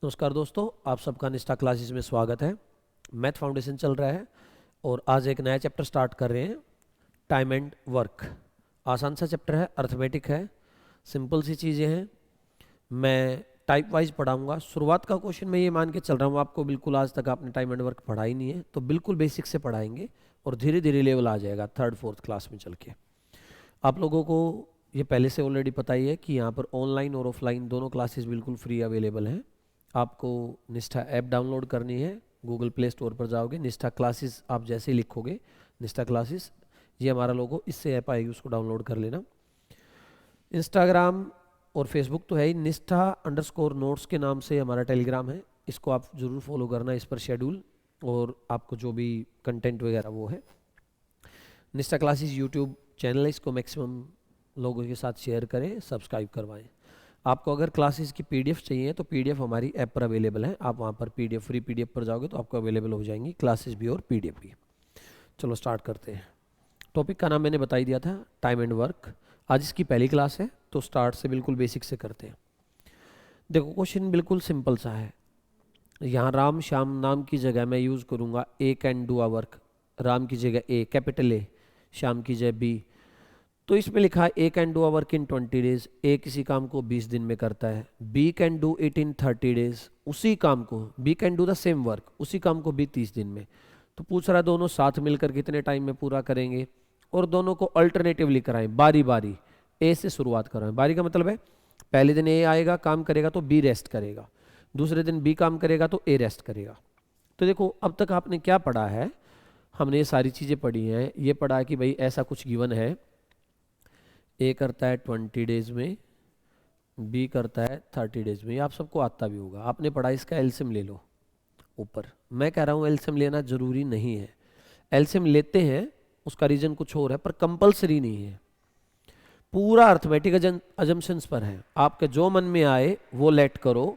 नमस्कार दोस्तों, आप सबका निष्ठा क्लासेस में स्वागत है। मैथ फाउंडेशन चल रहा है और आज एक नया चैप्टर स्टार्ट कर रहे हैं, टाइम एंड वर्क। आसान सा चैप्टर है, अर्थमेटिक है, सिंपल सी चीज़ें हैं। मैं टाइप वाइज पढ़ाऊंगा। शुरुआत का क्वेश्चन मैं ये मान के चल रहा हूँ आपको बिल्कुल आज तक आपने टाइम एंड वर्क पढ़ा ही नहीं है, तो बिल्कुल बेसिक से पढ़ाएंगे और धीरे धीरे लेवल आ जाएगा थर्ड फोर्थ क्लास में चल के। आप लोगों को ये पहले से ऑलरेडी पता ही है कि यहाँ पर ऑनलाइन और ऑफलाइन दोनों क्लासेस बिल्कुल फ्री अवेलेबल हैं। आपको निष्ठा ऐप डाउनलोड करनी है, गूगल प्ले स्टोर पर जाओगे, निष्ठा क्लासेस आप जैसे ही लिखोगे निष्ठा क्लासेस, ये हमारा लोगो, इससे ऐप आएगी, उसको डाउनलोड कर लेना। इंस्टाग्राम और फेसबुक तो है ही, निष्ठा अंडरस्कोर नोट्स के नाम से हमारा टेलीग्राम है, इसको आप ज़रूर फॉलो करना, इस पर शेड्यूल और आपको जो भी कंटेंट वगैरह वो है। निष्ठा क्लासेस यूट्यूब चैनल है, इसको मैक्सिमम लोगों के साथ शेयर करें, सब्सक्राइब करवाएं। आपको अगर क्लासेस की पीडीएफ चाहिए तो पीडीएफ हमारी ऐप पर अवेलेबल है, आप वहाँ पर पीडीएफ फ्री पीडीएफ पर जाओगे तो आपको अवेलेबल हो जाएंगी क्लासेस भी और पीडीएफ भी। चलो स्टार्ट करते हैं। टॉपिक का नाम मैंने बता ही दिया था, टाइम एंड वर्क। आज इसकी पहली क्लास है तो स्टार्ट से बिल्कुल बेसिक से करते हैं। देखो क्वेश्चन बिल्कुल सिंपल सा है। यहाँ राम श्याम नाम की जगह मैं यूज़ करूँगा A can do a work. Ram की जगह ए कैपिटल ए, श्याम की जगह बी। तो इसमें लिखा है A can do a work in 20 days, A किसी काम को 20 दिन में करता है। B can do it in 30 days, उसी काम को, B can do the same work, उसी काम को बी 30 दिन में। तो पूछ रहा है दोनों साथ मिलकर कितने टाइम में पूरा करेंगे, और दोनों को अल्टरनेटिवली कराएं, बारी बारी। ए से शुरुआत कराएं। बारी का मतलब है पहले दिन ए आएगा काम करेगा तो बी रेस्ट करेगा, दूसरे दिन बी काम करेगा तो ए रेस्ट करेगा। तो देखो अब तक आपने क्या पढ़ा है, हमने ये सारी चीज़ें पढ़ी हैं। ये पढ़ा है कि भाई ऐसा कुछ गिवन है, ए करता है 20 डेज में, बी करता है 30 डेज में। ये आप सबको आता भी होगा, आपने पढ़ा। इसका एलसीएम ले लो ऊपर। मैं कह रहा हूँ एलसीएम लेना जरूरी नहीं है, एलसीएम लेते हैं उसका रीजन कुछ और है, पर कंपलसरी नहीं है। पूरा अर्थमेटिक अजम्पशंस पर है, आपके जो मन में आए वो लेट करो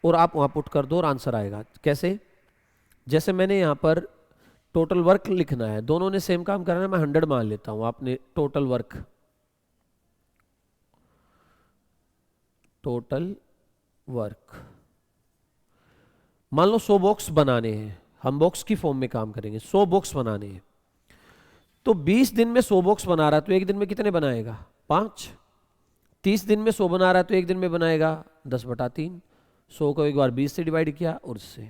और आप वहाँ पुट कर दो और आंसर आएगा। कैसे? जैसे मैंने यहाँ पर टोटल वर्क लिखना है, दोनों ने सेम काम करना है, मैं 100 मान लेता हूँ। आपने टोटल वर्क, टोटल वर्क मान लो 100 बॉक्स बनाने हैं, हम बॉक्स की फॉर्म में काम करेंगे, 100 बॉक्स बनाने हैं। तो 20 दिन में 100 बॉक्स बना रहा है तो एक दिन में कितने बनाएगा? 5। 30 दिन में 100 बना रहा है तो एक दिन में बनाएगा 10/3। 100 को एक बार 20 से डिवाइड किया और इससे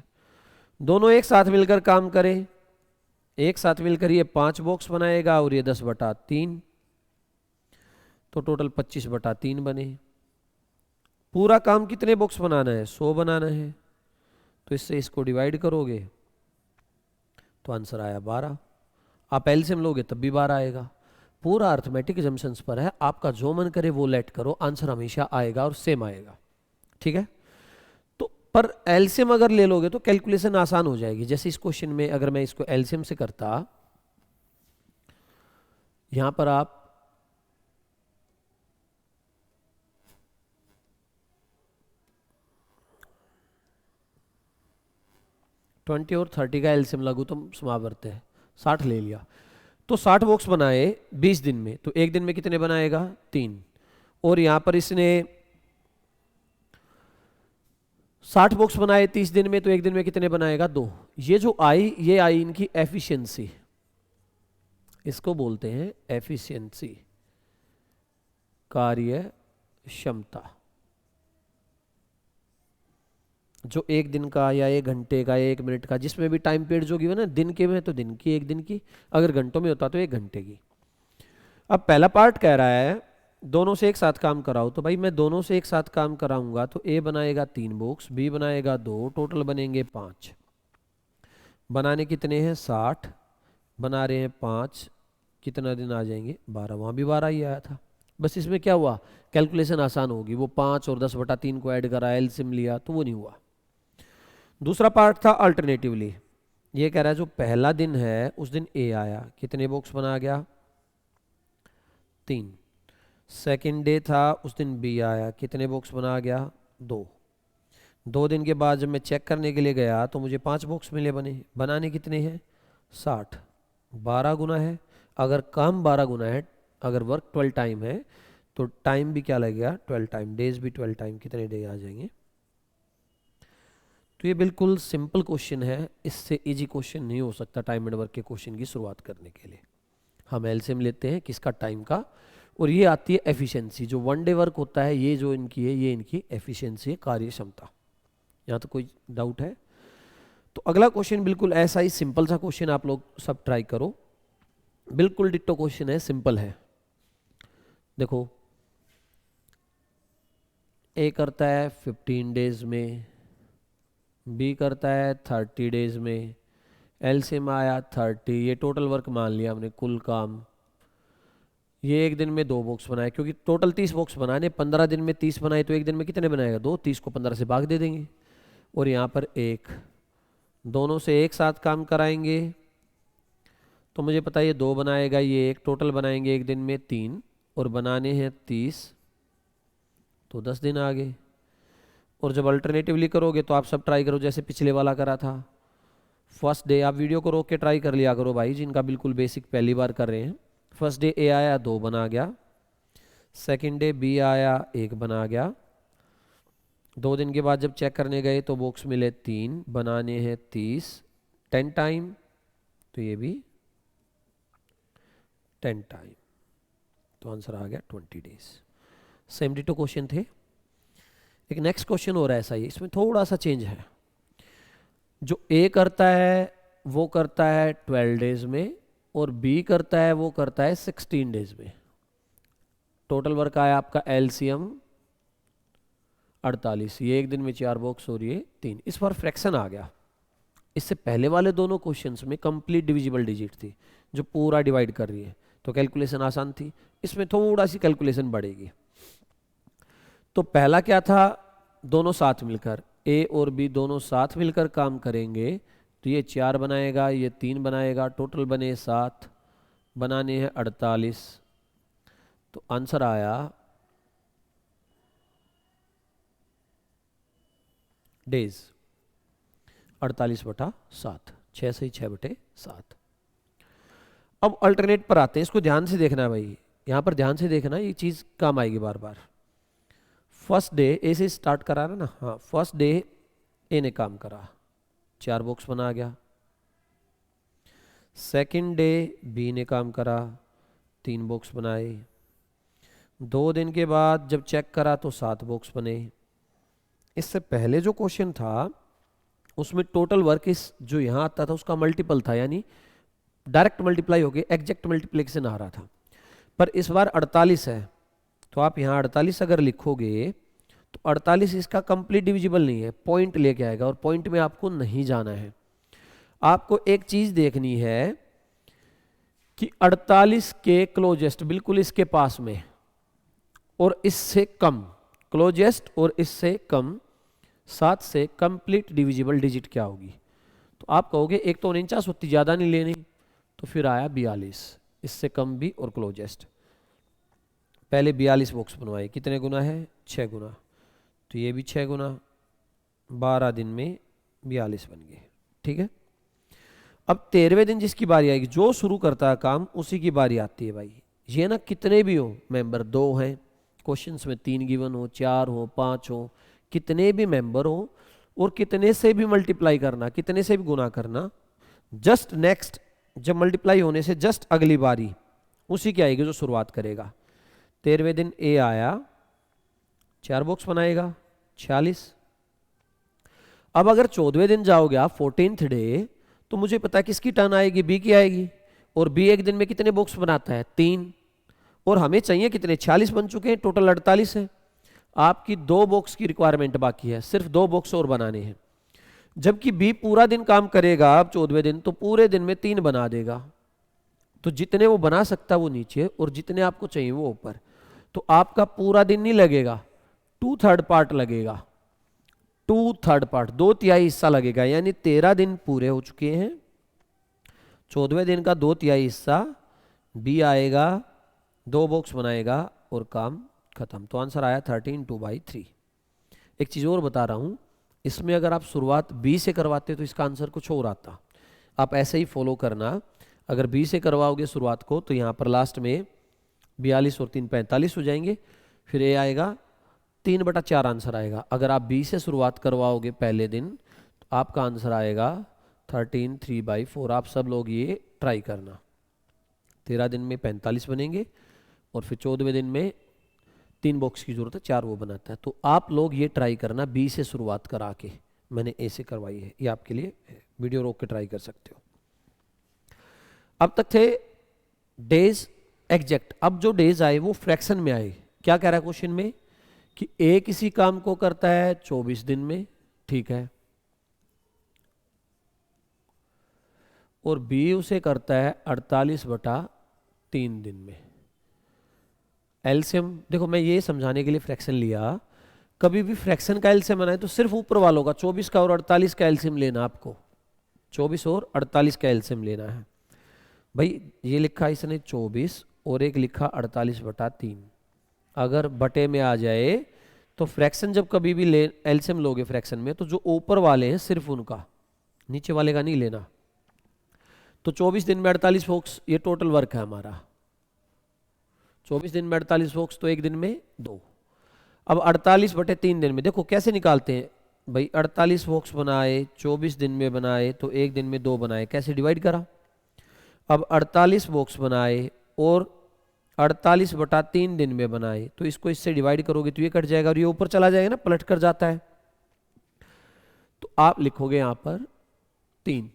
दोनों एक साथ मिलकर काम करें, एक साथ मिलकर ये 5 बॉक्स बनाएगा और ये 10/3, तो टोटल 25/3 बने। पूरा काम कितने बॉक्स बनाना है? 100 बनाना है, तो इससे इसको डिवाइड करोगे तो आंसर आया 12। आप एलसीएम लोगे तब भी 12 आएगा। पूरा अर्थमेटिक जंक्शंस पर है, आपका जो मन करे वो लेट करो, आंसर हमेशा आएगा और सेम आएगा। ठीक है? तो पर एलसीएम अगर ले लोगे तो कैलकुलेशन आसान हो जाएगी। जैसे इस क्वेश्चन में अगर मैं इसको एलसीएम से करता, यहां पर आप 20 और 30 का एलसीएम लागू तो समावर्त है, 60 ले लिया। तो 60 बॉक्स बनाए 20 दिन में, तो एक दिन में कितने बनाएगा? 3। और यहां पर इसने 60 बॉक्स बनाए 30 दिन में, तो एक दिन में कितने बनाएगा? 2। ये जो आई, ये आई इनकी एफिशिएंसी, इसको बोलते हैं एफिशिएंसी, कार्य क्षमता। जो एक दिन का या 1 घंटे का या 1 मिनट का, जिसमें भी टाइम पीरियड जो गिवन है, दिन के में तो दिन की, एक दिन की, अगर घंटों में होता तो 1 घंटे की। अब पहला पार्ट कह रहा है दोनों से एक साथ काम कराओ, तो भाई मैं दोनों से एक साथ काम कराऊंगा तो ए बनाएगा 3 बॉक्स, बी बनाएगा 2, टोटल बनेंगे 5। बनाने कितने हैं? 60, बना रहे हैं 5, कितना दिन आ जाएंगे? 12। वहाँ भी 12 ही आया था, बस इसमें क्या हुआ, कैलकुलेशन आसान होगी। वो 5 और 10/3 को ऐड करा, एलसीएम लिया, तो वो नहीं हुआ। दूसरा पार्ट था अल्टरनेटिवली, ये कह रहा है जो पहला दिन है उस दिन ए आया, कितने बॉक्स बना गया? 3। सेकेंड डे था उस दिन बी आया, कितने बॉक्स बना गया? 2। 2 दिन के बाद जब मैं चेक करने के लिए गया तो मुझे 5 बॉक्स मिले बने। बनाने कितने हैं? 60। 12 गुना है, अगर काम 12 गुना है, अगर वर्क 12 टाइम है तो टाइम भी क्या लगेगा? 12 टाइम, डेज भी 12 टाइम। कितने डे आ जाएंगे? तो ये बिल्कुल सिंपल क्वेश्चन है, इससे इजी क्वेश्चन नहीं हो सकता टाइम एंड वर्क के क्वेश्चन की शुरुआत करने के लिए। हम एलसीएम लेते हैं किसका, टाइम का, और ये आती है एफिशिएंसी। जो वन डे वर्क होता है ये जो इनकी है, ये इनकी एफिशिएंसी है, कार्य क्षमता। यहाँ तो कोई डाउट है? तो अगला क्वेश्चन बिल्कुल ऐसा ही सिंपल सा क्वेश्चन, आप लोग सब ट्राई करो, बिल्कुल डिट्टो क्वेश्चन है, सिंपल है। देखो, ए करता है 15 डेज में, बी करता है 30 डेज में, एलसीएम आया 30, ये टोटल वर्क मान लिया हमने, कुल काम। ये एक दिन में 2 बॉक्स बनाए, क्योंकि टोटल 30 बॉक्स बनाने, 15 दिन में 30 बनाए तो एक दिन में कितने बनाएगा, 2। 30 को 15 से भाग दे देंगे, और यहाँ पर 1, दोनों से एक साथ काम कराएंगे तो मुझे पता है ये 2 बनाएगा, ये 1, टोटल बनाएंगे एक दिन में 3, और बनाने हैं 30, तो 10 दिन आ गए। और जब अल्टरनेटिवली करोगे तो आप सब ट्राई करो जैसे पिछले वाला करा था। फर्स्ट डे आप वीडियो को रोक के ट्राई कर लिया करो भाई, जिनका बिल्कुल बेसिक पहली बार कर रहे हैं। फर्स्ट डे ए आया 2 बना गया, सेकेंड डे बी आया 1 बना गया, 2 दिन के बाद जब चेक करने गए तो बॉक्स मिले 3, बनाने हैं 30, 10 टाइम, तो ये भी 10 टाइम, तो आंसर आ गया 20 डेज। सेम डिटो क्वेश्चन थे। एक नेक्स्ट क्वेश्चन हो रहा है ऐसा ही, इसमें थोड़ा सा चेंज है। जो ए करता है वो करता है 12 डेज में, और बी करता है वो करता है 16 डेज में। टोटल वर्क आया आपका एलसीएम 48, ये एक दिन में 4 बॉक्स और ये 3। इस बार फ्रैक्शन आ गया। इससे पहले वाले दोनों क्वेश्चंस में कंप्लीट डिविजिबल डिजिट थी जो पूरा डिवाइड कर रही है, तो कैलकुलेशन आसान थी। इसमें थोड़ा सी कैलकुलेशन बढ़ेगी। तो पहला क्या था, दोनों साथ मिलकर, ए और बी दोनों साथ मिलकर काम करेंगे, तो ये 4 बनाएगा, ये 3 बनाएगा, टोटल बने 7, बनाने हैं 48, तो आंसर आया डेज 48/7, 6 से 6/7। अब अल्टरनेट पर आते हैं, इसको ध्यान से देखना है भाई, यहां पर ध्यान से देखना, ये चीज काम आएगी बार बार। फर्स्ट डे ए से स्टार्ट करा रहा ना, हाँ, फर्स्ट डे ए ने काम करा, 4 बॉक्स बना गया। सेकंड डे बी ने काम करा, 3 बॉक्स बनाए। 2 दिन के बाद जब चेक करा तो 7 बॉक्स बने। इससे पहले जो क्वेश्चन था उसमें टोटल वर्क इस जो यहां आता था उसका मल्टीपल था, यानी डायरेक्ट मल्टीप्लाई होके एग्जैक्ट मल्टीप्लिकेशन आ रहा था। पर इस बार 48 है, तो आप यहां 48 अगर लिखोगे तो 48 इसका कंप्लीट डिविजिबल नहीं है, पॉइंट लेके आएगा, और पॉइंट में आपको नहीं जाना है। आपको एक चीज देखनी है कि 48 के क्लोजेस्ट बिल्कुल इसके पास में और इससे कम, क्लोजेस्ट और इससे कम, 7 से कंप्लीट डिविजिबल डिजिट क्या होगी। तो आप कहोगे एक तो 49 होती, ज्यादा नहीं लेनी, तो फिर आया 42, इससे कम भी और क्लोजेस्ट। पहले 42 बॉक्स बनवाए, कितने गुना है, 6 गुना, तो ये भी 6 गुना, 12 दिन में 42 बन गए। ठीक है, अब 13वें दिन जिसकी बारी आएगी, जो शुरू करता है काम उसी की बारी आती है भाई। ये ना कितने भी हो मेंबर, 2 हैं क्वेश्चंस में, 3 गिवन हो, 4 हो, 5 हो, कितने भी मेंबर हो, और कितने से भी मल्टीप्लाई करना, कितने से भी गुना करना, जस्ट नेक्स्ट जब मल्टीप्लाई होने से जस्ट अगली बारी उसी की आएगी जो शुरुआत करेगा। 13वें दिन ए आया, 4 बॉक्स बनाएगा, 46। अब अगर 14वें दिन जाओगे आप, 14th डे, तो मुझे पता है किसकी टर्न आएगी, बी की आएगी, और बी एक दिन में कितने बॉक्स बनाता है, 3, और हमें चाहिए कितने, 46 बन चुके हैं, टोटल 48 है। आपकी 2 बॉक्स की रिक्वायरमेंट बाकी है, सिर्फ 2 बॉक्स और बनाने हैं। जबकि बी पूरा दिन काम करेगा अब 14वें दिन, तो पूरे दिन में 3 बना देगा, तो जितने वो बना सकता वो नीचे और जितने आपको चाहिए वो ऊपर। तो आपका पूरा दिन नहीं लगेगा, 2/3 पार्ट लगेगा, 2/3 पार्ट, 2/3 हिस्सा लगेगा, यानी 13 दिन पूरे हो चुके हैं। 14वें दिन का 2/3 हिस्सा बी आएगा, 2 बॉक्स बनाएगा और काम खत्म। तो आंसर आया 13/2/3। एक चीज और बता रहा हूं, इसमें अगर आप शुरुआत बी से करवाते तो इसका आंसर कुछ और आता। आप ऐसे ही फॉलो करना, अगर बी से करवाओगे शुरुआत को तो यहाँ पर लास्ट में 42 और 3 45 हो जाएंगे, फिर ए आएगा, 3/4 आंसर आएगा। अगर आप बी से शुरुआत करवाओगे पहले दिन आपका आंसर आएगा 13 3/4। आप सब लोग ये ट्राई करना। 13 दिन में 45 बनेंगे और फिर 14वें दिन में 3 बॉक्स की जरूरत है, 4 वो बनाता है। तो आप लोग ये ट्राई करना, बी से शुरुआत करा के। मैंने ए से करवाई है, ये आपके लिए है। वीडियो रोक के ट्राई कर सकते हो। अब तक थे डेज एग्जैक्ट। अब जो डेज आए वो फ्रैक्शन में आए। क्या कह रहा है क्वेश्चन में कि ए किसी काम को करता है 24 दिन में, ठीक है, और बी उसे करता है 48/3 दिन में। एलसीएम देखो, मैं ये समझाने के लिए फ्रैक्शन लिया। कभी भी फ्रैक्शन का एलसीएम बनाए तो सिर्फ ऊपर वालों का 24 का और 48 का एलसीएम लेना। आपको 24 और 48 का एलसीएम लेना है। भाई ये लिखा इसने 24 और एक लिखा 48/3। अगर बटे में आ जाए तो फ्रैक्शन जब कभी भी ले एलसीएम लोगे फ्रैक्शन में, तो जो ऊपर वाले हैं सिर्फ उनका, नीचे वाले का नहीं लेना। तो 24 दिन में 48 फोक्स, ये टोटल वर्क है हमारा। 24 दिन में 48 फोक्स तो एक दिन में 2। अब 48/3 दिन में देखो कैसे निकालते हैं भाई। 48 फोक्स बनाए 24 दिन में बनाए तो एक दिन में 2 बनाए, कैसे डिवाइड करा। अब 48 बॉक्स बनाए और 48/3 दिन में बनाए, तो इसको इससे डिवाइड करोगे तो ये कट जाएगा और ये ऊपर चला जाएगा ना, पलट कर जाता है। तो आप लिखोगे यहां पर 3।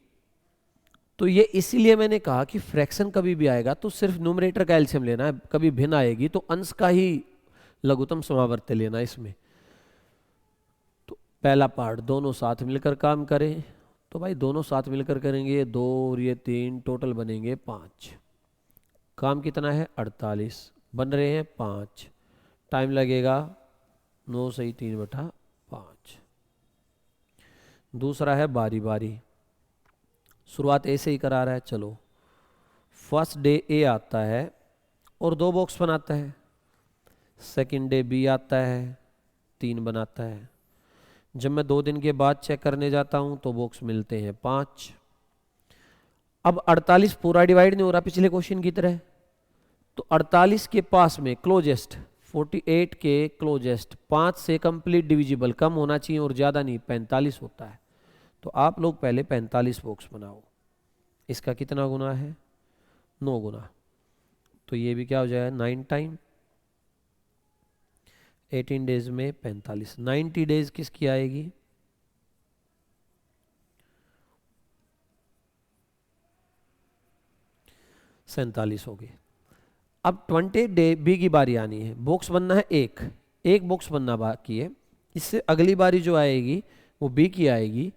तो ये इसीलिए मैंने कहा कि फ्रैक्शन कभी भी आएगा तो सिर्फ न्यूमरेटर का एलसीएम लेना है। कभी भिन्न आएगी तो अंश का ही लघुत्तम समावर्त्य लेना इसमें। तो पहला पार्ट, दोनों साथ मिलकर काम करें। तो भाई दोनों साथ मिलकर करेंगे, 2 और ये 3, टोटल बनेंगे 5। काम कितना है 48, बन रहे हैं 5। टाइम लगेगा 9 सही 3/5। दूसरा है बारी बारी। शुरुआत ए से ही करा रहा है। चलो फर्स्ट डे ए आता है और 2 बॉक्स बनाता है। सेकंड डे बी आता है, 3 बनाता है। जब मैं 2 दिन के बाद चेक करने जाता हूं तो बॉक्स मिलते हैं 5। अब 48 पूरा डिवाइड नहीं हो रहा पिछले क्वेश्चन की तरह, तो 48 के पास में क्लोजेस्ट 48 के क्लोजेस्ट 5 से कंप्लीट डिविजिबल कम होना चाहिए और ज़्यादा नहीं, 45 होता है। तो आप लोग पहले 45 बॉक्स बनाओ। इसका कितना गुना है 9 गुना। तो ये भी क्या हो जाएगा 9 टाइम 18 डेज में 45। 90 डेज किसकी आएगी 47 होगी। अब 20 डे बी की बारी आनी है। बॉक्स बनना है एक बॉक्स बनना बाकी है। इससे अगली बारी जो आएगी वो बी की आएगी।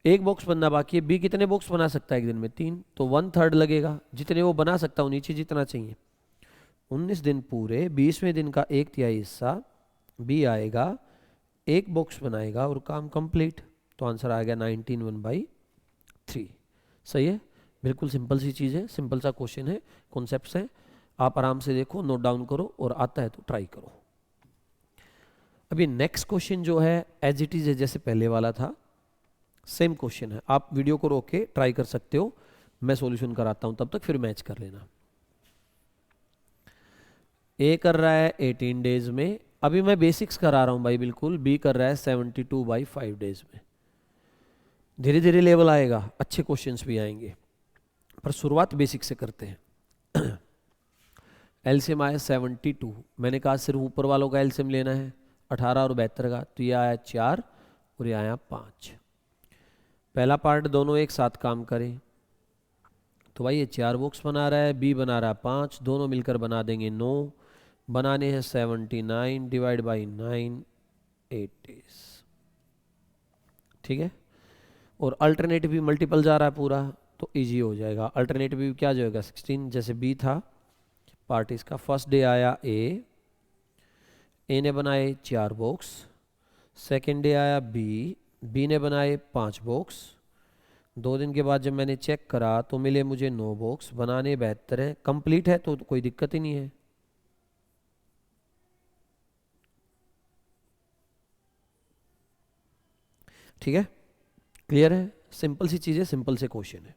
एक बॉक्स बनना बाकी है। बी कितने बॉक्स बना सकता है एक दिन में 3, तो 1/3 लगेगा। जितने वो बना सकता हूँ नीचे जितना चाहिए। 19 दिन पूरे, 20वें दिन का 1/3 हिस्सा बी आएगा, एक बॉक्स बनाएगा और काम कंप्लीट। तो आंसर आ गया 19 1/3। सही है, बिल्कुल सिंपल सी चीज़ है, सिंपल सा क्वेश्चन है, कॉन्सेप्ट्स हैं। आप आराम से देखो, नोट डाउन करो और आता है तो ट्राई करो। अभी नेक्स्ट क्वेश्चन जो है एज इट इज है जैसे पहले वाला था, सेम क्वेश्चन है। आप वीडियो को रोक के ट्राई कर सकते हो, मैं सॉल्यूशन कराता हूं, तब तक फिर मैच कर लेना। ए कर रहा है 18 डेज में। अभी मैं बेसिक्स करा रहा हूं भाई बिल्कुल। बी कर रहा है 72/5 डेज में। धीरे धीरे लेवल आएगा, अच्छे क्वेश्चंस भी आएंगे, पर शुरुआत बेसिक से करते हैं। एलसीएम आया 72। मैंने कहा सिर्फ ऊपर वालों का एलसीएम लेना है 18 और 72 का। तो ये आया 4 और ये आया 5। पहला पार्ट दोनों एक साथ काम करें तो भाई ये 4 बॉक्स बना रहा है, बी बना रहा है 5, दोनों मिलकर बना देंगे 9। बनाने हैं 79 डिवाइड बाई 9 8 डेज। ठीक है, और अल्टरनेटिव भी मल्टीपल जा रहा है पूरा तो इजी हो जाएगा। अल्टरनेटिव भी क्या जाएगा 16 जैसे बी था पार्ट इसका। फर्स्ट डे आया ए ने बनाए 4 बॉक्स। सेकेंड डे आया बी ने बनाए 5 बॉक्स। 2 दिन के बाद जब मैंने चेक करा तो मिले मुझे 9 बॉक्स। बनाने 72 है, कंप्लीट है तो कोई दिक्कत ही नहीं है। ठीक है, क्लियर है, सिंपल सी चीज़ है, सिंपल से क्वेश्चन है।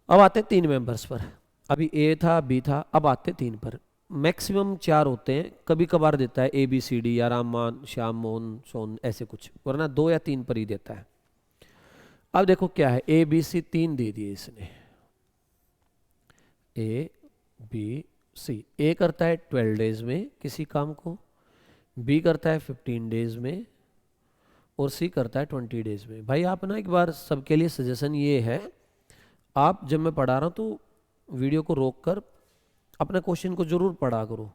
अब आते हैं 3 मेंबर्स पर। अभी ए था बी था, अब आते हैं 3 पर। मैक्सिमम 4 होते हैं, कभी कभार देता है ABCD या राममान श्याम मोहन सोन ऐसे कुछ, वरना 2 या 3 पर ही देता है। अब देखो क्या है, ABC 3 दे दिए इसने, ABC। A करता है 12 डेज में किसी काम को, B करता है 15 डेज में, और C करता है 20 डेज में। भाई आप ना एक बार सबके लिए सजेशन ये है, आप जब मैं पढ़ा रहा हूँ तो वीडियो को रोक कर अपने क्वेश्चन को जरूर पढ़ा करो।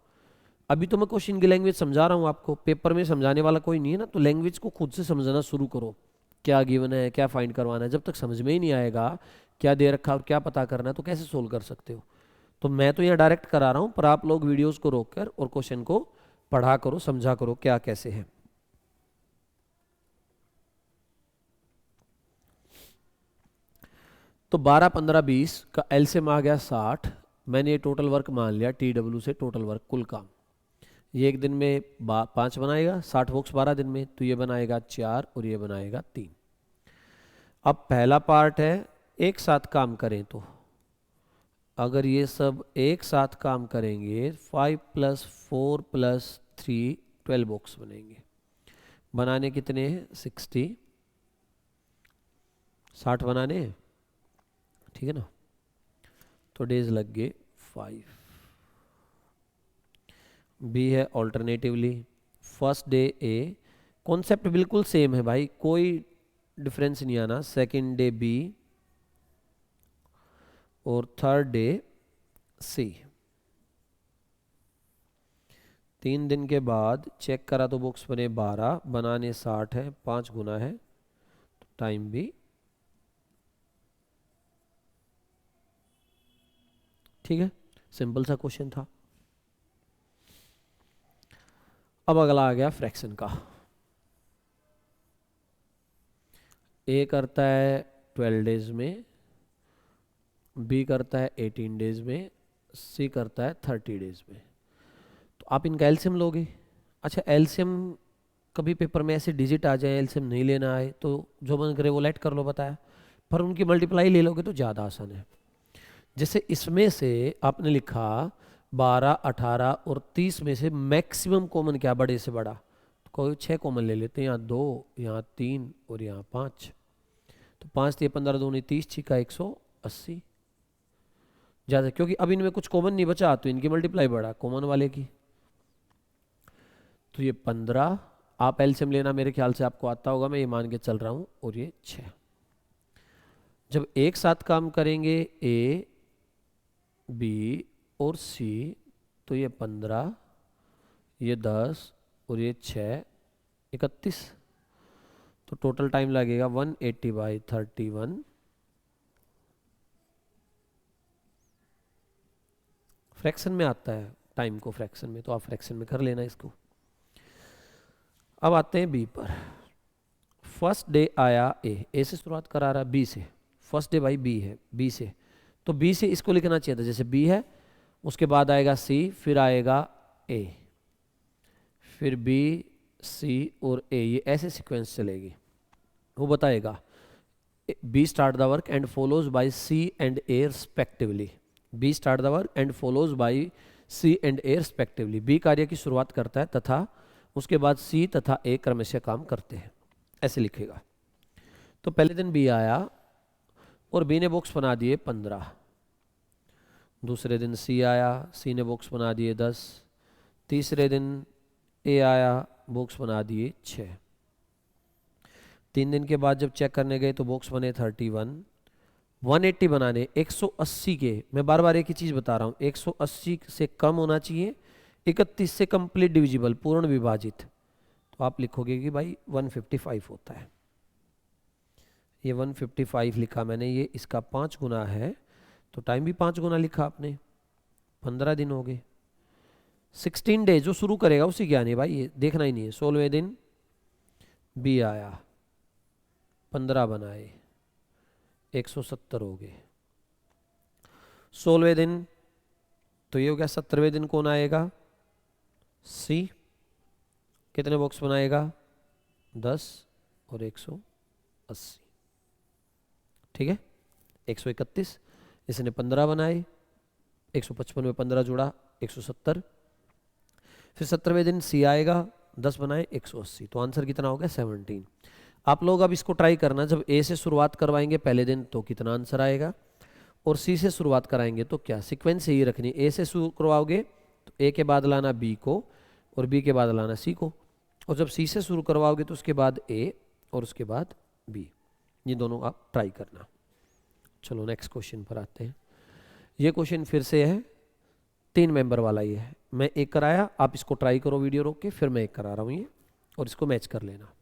अभी तो मैं क्वेश्चन की लैंग्वेज समझा रहा हूँ आपको, पेपर में समझाने वाला कोई नहीं है ना, तो लैंग्वेज को खुद से समझना शुरू करो, क्या गिवन है, क्या फाइंड करवाना है। जब तक समझ में ही नहीं आएगा क्या दे रखा और क्या पता करना है, तो कैसे सोल्व कर सकते हो। तो मैं तो यहाँ डायरेक्ट करा रहा हूँ, पर आप लोग वीडियोस को रोक कर और क्वेश्चन को पढ़ा करो, समझा करो क्या कैसे है। तो 12, 15, 20 का एलसीएम आ गया 60। मैंने ये टोटल वर्क मान लिया, TW से टोटल वर्क कुल काम। ये एक दिन में 5 बनाएगा, 60 बॉक्स 12 दिन में, तो ये बनाएगा 4 और ये बनाएगा 3। अब पहला पार्ट है एक साथ काम करें, तो अगर ये सब एक साथ काम करेंगे 5 + 4 + 3 12 बॉक्स बनेंगे। बनाने कितने हैं 60, 60 बनाने हैं, ठीक है ना। तो डेज लग गए 5। बी है ऑल्टरनेटिवली, फर्स्ट डे ए, कॉन्सेप्ट बिल्कुल सेम है भाई, कोई डिफरेंस नहीं आना। सेकंड डे बी और थर्ड डे सी। 3 दिन के बाद चेक करा तो बॉक्स बने 12, बनाने 60 है, 5 गुना है, तो टाइम भी ठीक है। सिंपल सा क्वेश्चन था। अब अगला आ गया फ्रैक्शन का। ए करता है 12 डेज में, बी करता है 18 डेज में, सी करता है 30 डेज में। तो आप इनका एलसीएम लोगे। अच्छा एलसीएम कभी पेपर में ऐसे डिजिट आ जाए, एलसीएम नहीं लेना आए, तो जो मन करे वो लेट कर लो, बताया, पर उनकी मल्टीप्लाई ले लोगे तो ज़्यादा आसान है। जैसे इसमें से आपने लिखा 12, 18 और 30 में से मैक्सिमम कॉमन क्या, बड़े से बड़ा, तो कोई 6 कॉमन ले लेते हैं, यहाँ 2, यहाँ 3 और यहाँ 5। तो 5 × 15 = 2 = 30, छिका 180 ज़्यादा, क्योंकि अब इनमें कुछ कॉमन नहीं बचा, तो इनकी मल्टीप्लाई बढ़ा कॉमन वाले की। तो ये 15, आप एलसीएम लेना मेरे ख्याल से आपको आता होगा, मैं ये मान के चल रहा हूँ, और ये 6। जब एक साथ काम करेंगे ए, बी और सी, तो ये 15, ये 10 और ये 6, 31। तो टोटल टाइम लगेगा 180/31। फ्रैक्शन में आता है टाइम को, फ्रैक्शन में, तो आप फ्रैक्शन में कर लेना इसको। अब आते हैं बी पर। फर्स्ट डे आया ए से शुरुआत करा रहा, बी से। फर्स्ट डे भाई बी है, बी से, तो बी से इसको लिखना चाहिए था, जैसे बी है, उसके बाद आएगा सी, फिर आएगा ए, फिर बी, सी और ए, ये ऐसे सीक्वेंस चलेगी। वो बताएगा B start the work and follows by C and A respectively. B start the work and follows by C and A respectively. B कार्य की शुरुआत करता है तथा उसके बाद सी तथा ए क्रमशः काम करते हैं, ऐसे लिखेगा। तो पहले दिन बी आया और बी ने बॉक्स बना दिए 15। दूसरे दिन सी आया, सी ने बॉक्स बना दिए 10। तीसरे दिन ए आया, बॉक्स बना दिए 6। 3 दिन के बाद जब चेक करने गए तो बॉक्स बने 31। 180 बनाने, 180 के, मैं बार बार एक ही चीज़ बता रहा हूँ, 180 से कम होना चाहिए, 31 से कंप्लीट डिविजिबल, पूर्ण विभाजित। तो आप लिखोगे कि भाई 155 होता है। ये 155 लिखा मैंने, ये इसका 5 गुना है, तो टाइम भी 5 गुना लिखा आपने। 15 दिन हो गए। 16 डेज जो शुरू करेगा उसी क्या नहीं भाई, ये देखना ही नहीं है। 16वें दिन बी आया, 15 बनाए, 170 हो गए। 16वें दिन तो ये हो गया। 17वें दिन कौन आएगा, सी, कितने बॉक्स बनाएगा 10 और 180, ठीक है। 131, इसने 15 बनाए, 155 में 15 जुड़ा 170। फिर 70वें दिन सी आएगा, 10 बनाए 180, तो आंसर कितना हो गया 17। आप लोग अब इसको ट्राई करना, जब ए से शुरुआत करवाएंगे पहले दिन तो कितना आंसर आएगा, और सी से शुरुआत कराएंगे तो क्या, सीक्वेंस यही रखनी। ए से शुरू करवाओगे तो ए के बाद लाना बी को, और बी के बाद लाना सी को, और जब सी से शुरू करवाओगे तो उसके बाद ए और उसके बाद बी। ये दोनों आप ट्राई करना। चलो नेक्स्ट क्वेश्चन पर आते हैं। ये क्वेश्चन फिर से है 3 मेंबर वाला ही है। मैं एक कराया, आप इसको ट्राई करो वीडियो रोक के, फिर मैं एक करा रहा हूँ ये, और इसको मैच कर लेना।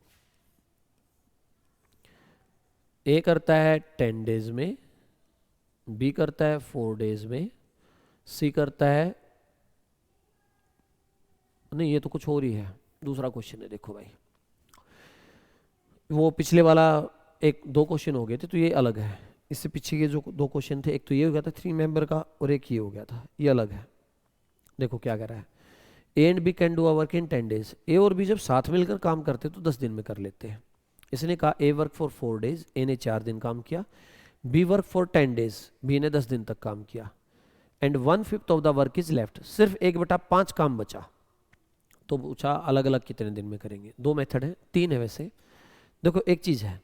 ए करता है 10 डेज में, बी करता है 4 डेज में, सी करता है, नहीं ये तो कुछ और ही है, दूसरा क्वेश्चन है। देखो भाई, वो पिछले वाला एक 2 क्वेश्चन हो गए थे तो ये अलग है। इससे पीछे के जो 2 क्वेश्चन थे, एक तो ये हो गया था 3 मेंबर का, और एक ये हो गया था, ये अलग है। देखो क्या कह रहा है, A and B can do a work in 10 days. A और बी जब साथ मिलकर काम करते तो 10 दिन में कर लेते हैं। इसने कहा A work for 4 days, A ने 4 दिन काम किया, B work for 10 days, B ने 10 दिन तक काम किया, and 1/5 of the work is left, सिर्फ 1/5 काम बचा। तो पूछा अलग अलग कितने दिन में करेंगे। 2 मेथड है, 3 है वैसे। देखो एक चीज़ है,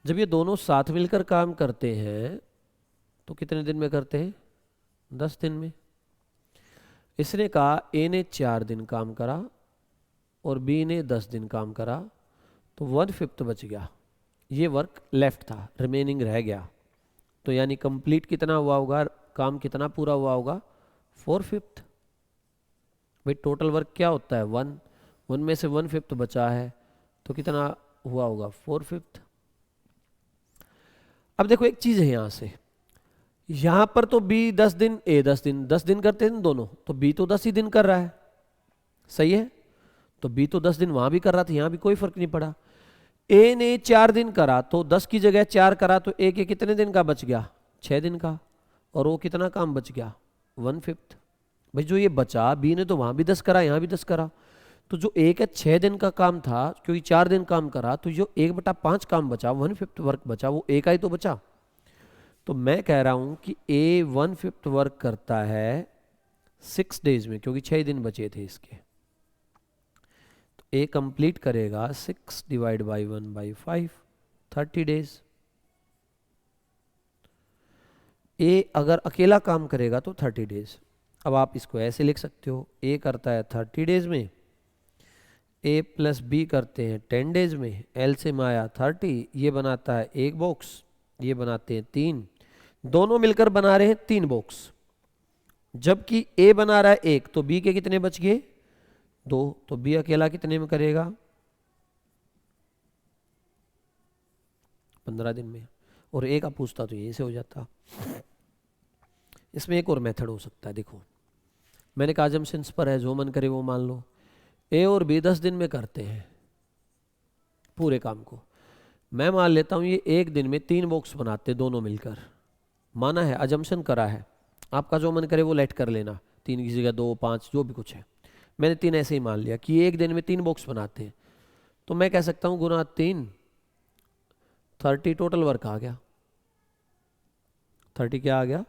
जब ये दोनों साथ मिलकर काम करते हैं तो कितने दिन में करते हैं, 10 दिन में। इसने कहा ए ने 4 दिन काम करा और बी ने 10 दिन काम करा, तो 1/5 बच गया। ये वर्क लेफ्ट था, रिमेनिंग रह गया, तो यानी कंप्लीट कितना हुआ होगा, काम कितना पूरा हुआ होगा, 4/5। भाई टोटल वर्क क्या होता है 1, 1 में से 1/5 बचा है तो कितना हुआ होगा 4/5। अब देखो एक चीज है यहां से, यहां पर तो बी 10 दिन, ए 10 दिन करते हैं दोनों, तो बी तो 10 ही दिन कर रहा है, सही है। तो बी तो 10 दिन वहां भी कर रहा था, यहां भी कोई फर्क नहीं पड़ा। ए ने 4 दिन करा तो 10 की जगह 4 करा, तो ए के कितने दिन का बच गया, 6 दिन का, और वो कितना काम बच गया 1/5। भाई जो ये बचा, बी ने तो वहां भी 10 करा यहां भी 10 करा, तो जो एक है 6 दिन का काम था, क्योंकि 4 दिन काम करा, तो जो 1/5 काम बचा, 1/5 वर्क बचा, वो एक ही तो बचा। तो मैं कह रहा हूं कि ए 1/5 वर्क करता है 6 डेज में, क्योंकि 6 दिन बचे थे इसके। तो ए कंप्लीट करेगा 6 डिवाइड बाई 1/5, 30 डेज। ए अगर अकेला काम करेगा तो 30 डेज। अब आप इसको ऐसे लिख सकते हो, ए करता है 30 डेज में, ए प्लस बी करते हैं 10 डेज में, एलसीएम आया 30, ये बनाता है 1 बॉक्स, ये बनाते हैं 3, दोनों मिलकर बना रहे हैं 3 बॉक्स। जबकि ए बना रहा है 1, तो बी के कितने बच गए 2, तो बी अकेला कितने में करेगा 15 दिन में। और ए का पूछता तो यहीं से हो जाता। इसमें एक और मेथड हो सकता है, देखो मैंने कहा जमशंस पर है, जो मन करे वो मान लो। ए और बी 10 दिन में करते हैं पूरे काम को, मैं मान लेता हूं ये एक दिन में 3 बॉक्स बनाते दोनों मिलकर, माना है, अजम्पशन करा है, आपका जो मन करे वो लेट कर लेना, 3 की जगह 2 5 जो भी कुछ है। मैंने 3 ऐसे ही मान लिया कि एक दिन में 3 बॉक्स बनाते हैं, तो मैं कह सकता हूं गुना 3, 30 टोटल वर्क आ गया। 30 क्या आ गया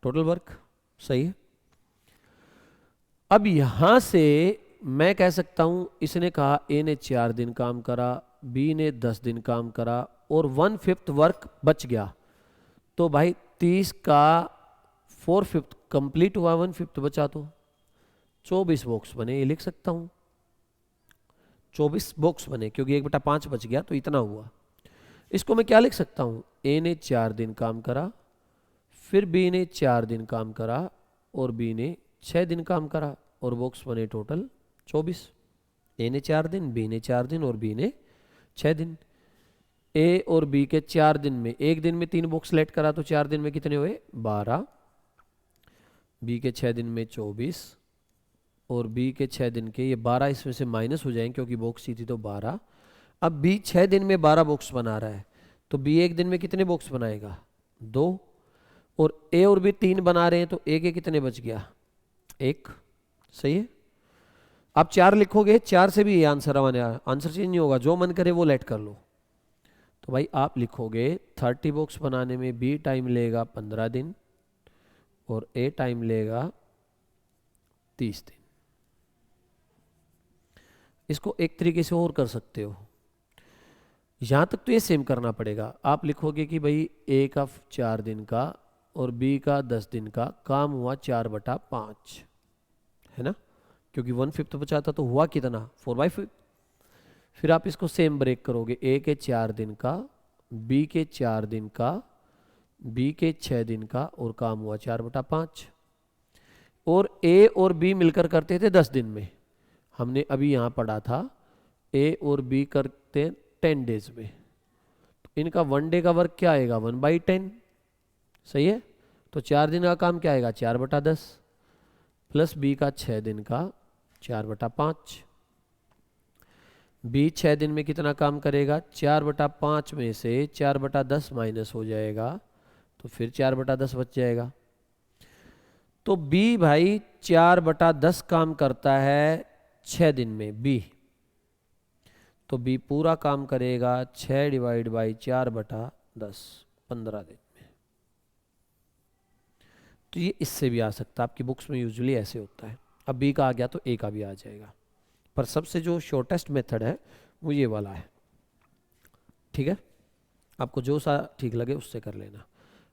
टोटल वर्क, सही है। अब यहां से मैं कह सकता हूं, इसने कहा ए ने 4 दिन काम करा, बी ने 10 दिन काम करा, और 1/5 वर्क बच गया, तो भाई 30 का 4/5 कंप्लीट हुआ, 1/5 बचा, तो 24 बॉक्स बने, ये लिख सकता हूं 24 बॉक्स बने, क्योंकि 1/5 बच गया तो इतना हुआ। इसको मैं क्या लिख सकता हूं, ए ने 4 दिन काम करा, फिर बी ने 4 दिन काम करा, और बी ने 6 दिन काम करा, और बॉक्स बने टोटल 24। ए ने 4 दिन, बी ने 4 दिन, और बी ने 6 दिन। ए और बी के 4 दिन में, एक दिन में 3 बॉक्स लेट करा, तो 4 दिन में कितने हुए 12, बी के 6 दिन में 24, और बी के 6 दिन के ये 12 इसमें से माइनस हो जाएंगे क्योंकि बॉक्स ही थी तो 12। अब बी 6 दिन में 12 बॉक्स बना रहा है, तो बी एक दिन में कितने बॉक्स बनाएगा 2, और ए और बी 3 बना रहे हैं, तो ए के कितने बच गया 1, सही है। आप 4 लिखोगे, 4 से भी ये आंसर आंसर चेंज नहीं होगा, जो मन करे वो लेट कर लो। तो भाई आप लिखोगे 30 बॉक्स बनाने में बी टाइम लेगा 15 दिन, और ए टाइम लेगा 30 दिन। इसको एक तरीके से और कर सकते हो, यहां तक तो ये सेम करना पड़ेगा। आप लिखोगे कि भाई ए का 4 दिन का और बी का 10 दिन का काम हुआ 4/5, है ना, क्योंकि 1/5 बचा था तो हुआ कितना 4/5। फिर आप इसको सेम ब्रेक करोगे, ए के 4 दिन का, बी के 4 दिन का, बी के 6 दिन का और काम हुआ 4/5। और ए और बी मिलकर करते थे 10 दिन में। हमने अभी यहाँ पढ़ा था ए और बी करते 10 डेज में, तो इनका 1 डे का वर्क क्या आएगा 1/10, सही है। तो 4 दिन का काम क्या आएगा 4/10 प्लस बी का 6 दिन का 4/5। बी 6 दिन में कितना काम करेगा 4/5 में से 4/10 माइनस हो जाएगा तो फिर 4/10 बच जाएगा। तो बी भाई 4/10 काम करता है 6 दिन में बी, तो बी पूरा काम करेगा 6 डिवाइड बाई 4/10 15 दिन में। तो ये इससे भी आ सकता है, आपकी बुक्स में यूजुअली ऐसे होता है। अब बी का आ गया तो ए का भी आ जाएगा, पर सबसे जो शॉर्टेस्ट मेथड है वो ये वाला है, ठीक है। आपको जो सा ठीक लगे उससे कर लेना।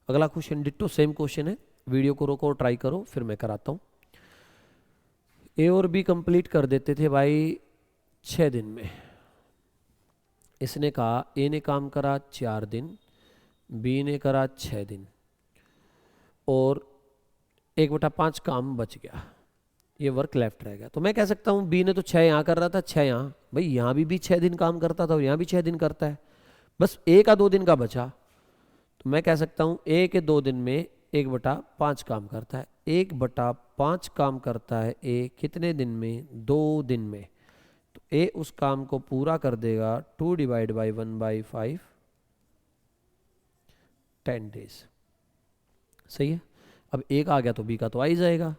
अगला क्वेश्चन डिट्टो सेम क्वेश्चन है, वीडियो को रोको और ट्राई करो, फिर मैं कराता हूँ। ए और बी कंप्लीट कर देते थे भाई 6 दिन में। इसने कहा ए ने काम करा 4 दिन, बी ने करा 6 दिन और 1/5 काम बच गया, ये वर्क लेफ्ट रह गया। तो मैं कह सकता हूँ बी ने तो 6 यहाँ कर रहा था, 6 यहाँ, भाई यहाँ भी 6 दिन काम करता था और यहाँ भी 6 दिन करता है, बस ए का 2 दिन का बचा। तो मैं कह सकता हूँ ए के 2 दिन में 1/5 काम करता है। 1/5 काम करता है ए कितने दिन में 2 दिन में, तो ए उस काम को पूरा कर देगा 2 डिवाइड बाई 1/5 10 डेज, सही है। अब एक आ गया तो बी का तो आ ही जाएगा।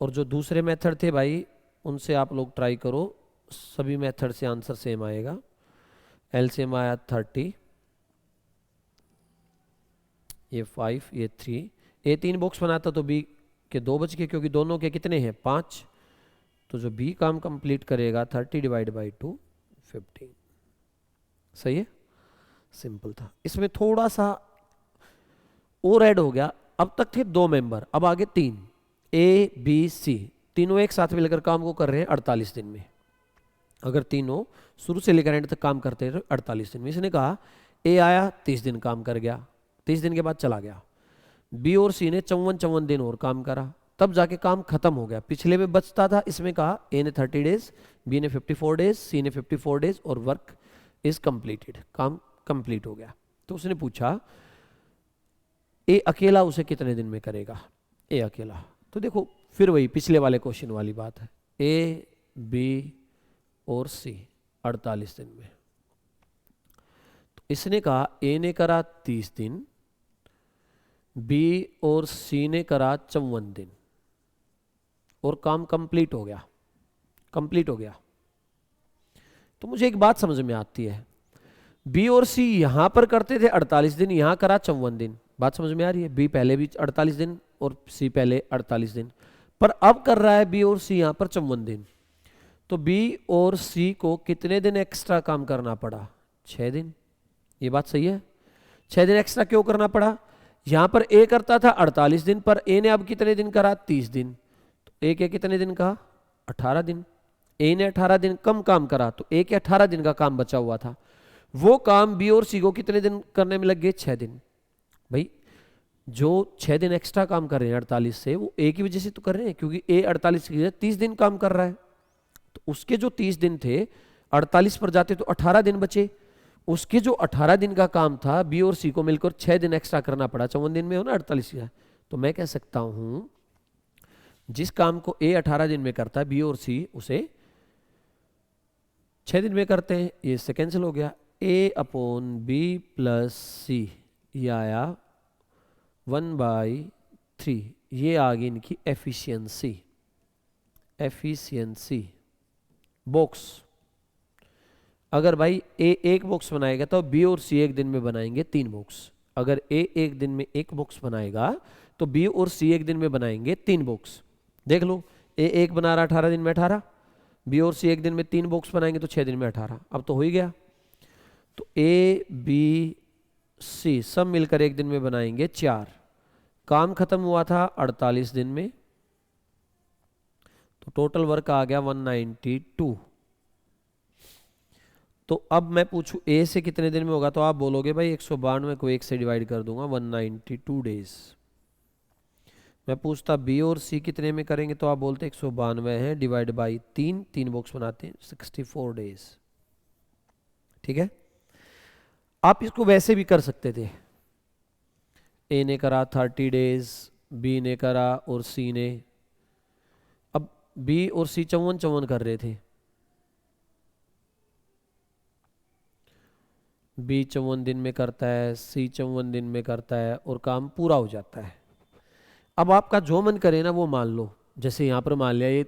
और जो दूसरे मेथड थे भाई उनसे आप लोग ट्राई करो, सभी मेथड से आंसर सेम आएगा। एलसीएम आया 30, ये 5, ये 3, ए 3 बॉक्स बनाता तो बी के 2 बच गए, क्योंकि दोनों के कितने हैं 5। तो जो बी काम कंप्लीट करेगा 30 डिवाइड बाई 2 15, सही है, सिंपल था। इसमें थोड़ा सा और ऐड हो गया, अब तक थे 2 मेंबर, अब आगे 3, ए बी सी, तीनों एक साथ मिलकर काम को कर रहे हैं 48 दिन में। अगर तीनों शुरू से लेकर एंड तक काम करते हैं तो 48 दिन में। इसने कहा ए आया 30 दिन काम कर गया, 30 दिन के बाद चला गया। बी और सी ने 54 दिन और काम करा, तब जाके काम खत्म हो गया। पिछले में बचता था, इसमें कहा ए ने 30 डेज, बी ने 54 डेज, सी ने 54 डेज और वर्क इज कंप्लीटेड, काम कंप्लीट हो गया। तो उसने पूछा ए अकेला उसे कितने दिन में करेगा, ए अकेला। तो देखो फिर वही पिछले वाले क्वेश्चन वाली बात है, ए बी और सी 48 दिन में। तो इसने कहा ए ने करा 30 दिन, बी और सी ने करा 54 दिन और काम कंप्लीट हो गया, कंप्लीट हो गया। तो मुझे एक बात समझ में आती है, बी और सी यहां पर करते थे 48 दिन, यहां करा 54 दिन, बात समझ में आ रही है। बी पहले भी 48 दिन और सी पहले 48 दिन, पर अब कर रहा है बी और सी यहां पर 54 दिन। तो बी और सी को कितने दिन एक्स्ट्रा काम करना पड़ा 6 दिन, ये बात सही है। 6 दिन एक्स्ट्रा क्यों करना पड़ा, यहां पर ए करता था 48 दिन, पर ए ने अब कितने दिन करा 30 दिन, तो ए के कितने दिन का 18 दिन। ए ने 18 दिन कम काम करा तो ए के 18 दिन का काम बचा हुआ था, वो काम बी और सी को कितने दिन करने में लग गए 6 दिन। भाई जो 6 दिन एक्स्ट्रा काम कर रहे हैं 48 से, वो ए की वजह से तो कर रहे हैं, क्योंकि ए 48 की वजह 30 दिन काम कर रहा है। तो उसके जो 30 दिन थे 48 पर जाते तो 18 दिन बचे, उसके जो 18 दिन का काम था बी और सी को मिलकर 6 दिन एक्स्ट्रा करना पड़ा, 54 दिन में हो ना 48 का। तो मैं कह सकता हूं जिस काम को ए 18 दिन में करता है बी और सी उसे 6 दिन में करते हैं, ये इससे कैंसिल हो गया। ए अपॉन बी प्लस सी, ये आया 1/3, ये आ गई इनकी एफिशिएंसी, एफिशिएंसी बॉक्स। अगर भाई ए एक बॉक्स बनाएगा तो बी और सी एक दिन में बनाएंगे 3 बॉक्स। अगर ए एक दिन में 1 बॉक्स बनाएगा तो बी और सी एक दिन में बनाएंगे 3 बॉक्स। देख लो, ए एक बना रहा 18 दिन में 18, बी और सी एक दिन में 3 बॉक्स बनाएंगे तो 6 दिन में 18, अब तो हो ही गया। तो ए बी सी सब मिलकर एक दिन में बनाएंगे 4, काम खत्म हुआ था 48 दिन में, तो टोटल वर्क आ गया 192। तो अब मैं पूछूं ए से कितने दिन में होगा, तो आप बोलोगे भाई 192 को 1 से डिवाइड कर दूंगा, 192 डेज। मैं पूछता बी और सी कितने में करेंगे, तो आप बोलते 192 है डिवाइड बाई 3, 3 बॉक्स बनाते हैं 64 डेज। ठीक है, आप इसको वैसे भी कर सकते थे, ए ने करा 30 डेज, बी ने करा और सी ने, अब बी और सी 54 कर रहे थे, बी 54 दिन में करता है, सी 54 दिन में करता है और काम पूरा हो जाता है। अब आपका जो मन करे ना वो मान लो, जैसे यहाँ पर मान लिया ये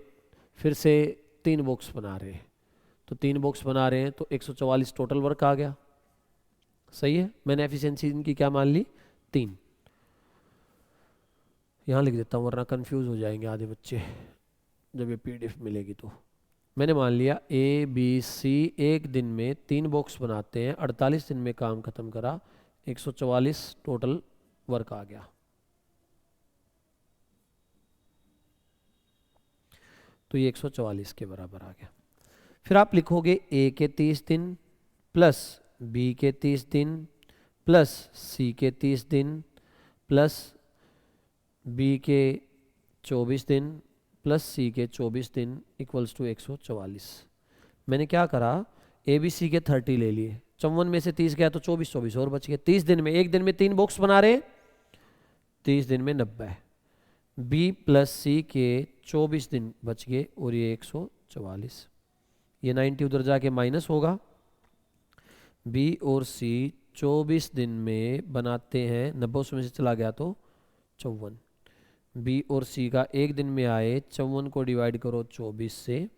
फिर से 3 बॉक्स बना रहे हैं, तो 3 बॉक्स बना रहे हैं तो 144 टोटल वर्क आ गया। सही है, मैंने एफिशिएंसी इनकी क्या मान ली, 3। यहाँ लिख देता हूँ वरना कंफ्यूज हो जाएंगे आधे बच्चे जब ये पीडीएफ मिलेगी। तो मैंने मान लिया ए बी सी एक दिन में 3 बॉक्स बनाते हैं, 48 दिन में काम खत्म करा, 144 टोटल वर्क आ गया। तो ये 144 के बराबर आ गया। फिर आप लिखोगे ए के 30 दिन प्लस बी के 30 दिन प्लस सी के 30 दिन प्लस बी के 24 दिन प्लस सी के 24 दिन इक्वल्स टू 144। मैंने क्या करा, ए बी सी के 30 ले लिए, 54 में से 30 गया तो 24 और बच गए। 30 दिन में, एक दिन में 3 बॉक्स बना रहे, 30 दिन में 90, बी प्लस सी के 24 दिन बच गए और ये 144, ये 90 उधर जाके माइनस होगा। बी और सी 24 दिन में बनाते हैं, 90 में से चला गया तो 54, बी और सी का एक दिन में आए, 54 को डिवाइड करो 24 से,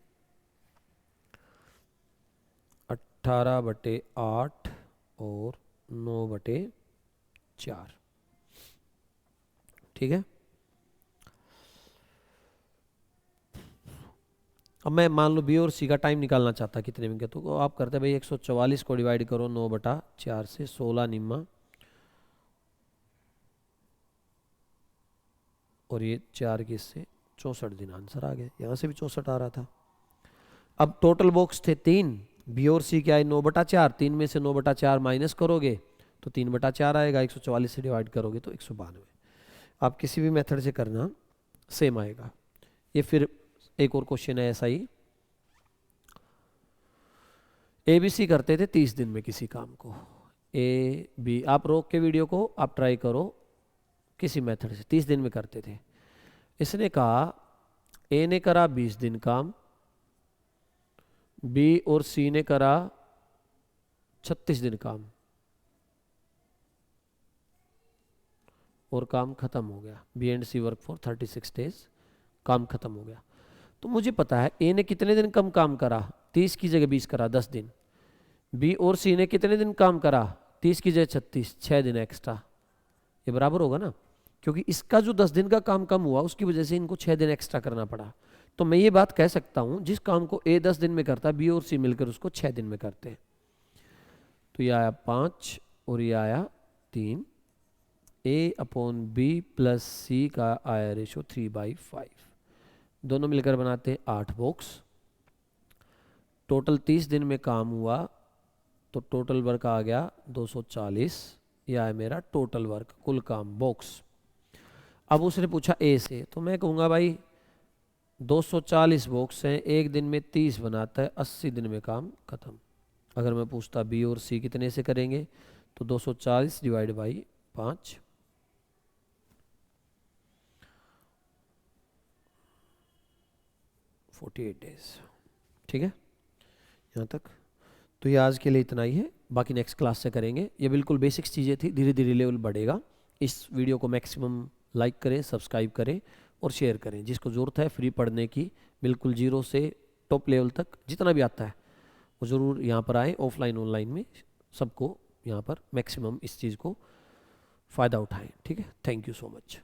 18/8 और 9/4। ठीक है, अब मैं मान लो बी और सी का टाइम निकालना चाहता कितने में, तो आप करते भाई 144 को डिवाइड करो 9/4 से, 16 निम्मा और ये 4 की इससे 64 दिन, आंसर आ गया। यहाँ से भी 64 आ रहा था। अब टोटल बॉक्स थे 3, बी और सी क्या है 9/4, 3 में से 9/4 माइनस करोगे तो 3/4 आएगा, 144 से डिवाइड करोगे तो 192। आप किसी भी मेथड से करना सेम आएगा। ये फिर एक और क्वेश्चन है ऐसा ही, ए बी सी करते थे 30 दिन में किसी काम को, ए बी, आप रोक के वीडियो को आप ट्राई करो, किसी मेथड से 30 दिन में करते थे। इसने कहा ए ने करा 20 दिन काम, बी और सी ने करा 36 दिन काम और काम खत्म हो गया। B and C work for 36 days, काम खत्म हो गया। तो मुझे पता है ए ने कितने दिन कम काम करा, 30 की जगह 20 करा, 10 दिन। बी और सी ने कितने दिन काम करा, 30 की जगह 36, 6 दिन एक्स्ट्रा। ये बराबर होगा ना, क्योंकि इसका जो 10 दिन का काम कम हुआ उसकी वजह से इनको 6 दिन एक्स्ट्रा करना पड़ा। तो मैं ये बात कह सकता हूं, जिस काम को ए 10 दिन में करता है, बी और सी मिलकर उसको 6 दिन में करते हैं। तो ये आया 5 और ये आया 3, ए अपॉन बी प्लस सी का आया रेशो 3/5, दोनों मिलकर बनाते हैं 8 बॉक्स। टोटल 30 दिन में काम हुआ तो टोटल वर्क आ गया 240, यह है मेरा टोटल वर्क, कुल काम बॉक्स। अब उसने पूछा ए से, तो मैं कहूँगा भाई 240 बॉक्स हैं, एक दिन में 30 बनाता है, 80 दिन में काम खत्म। अगर मैं पूछता बी और सी कितने से करेंगे, तो 240 डिवाइड बाई 5, 48 डेज। ठीक है यहाँ तक। तो ये आज के लिए इतना ही है, बाकी नेक्स्ट क्लास से करेंगे। ये बिल्कुल बेसिक्स चीज़ें थी, धीरे धीरे लेवल बढ़ेगा। इस वीडियो को मैक्सिमम लाइक करें, सब्सक्राइब करें और शेयर करें। जिसको ज़रूरत है फ्री पढ़ने की, बिल्कुल 0 से टॉप लेवल तक जितना भी आता है वो ज़रूर यहाँ पर आए, ऑफलाइन ऑनलाइन में सबको यहाँ पर मैक्सिमम इस चीज़ को फ़ायदा उठाएं। ठीक है, थैंक यू सो मच।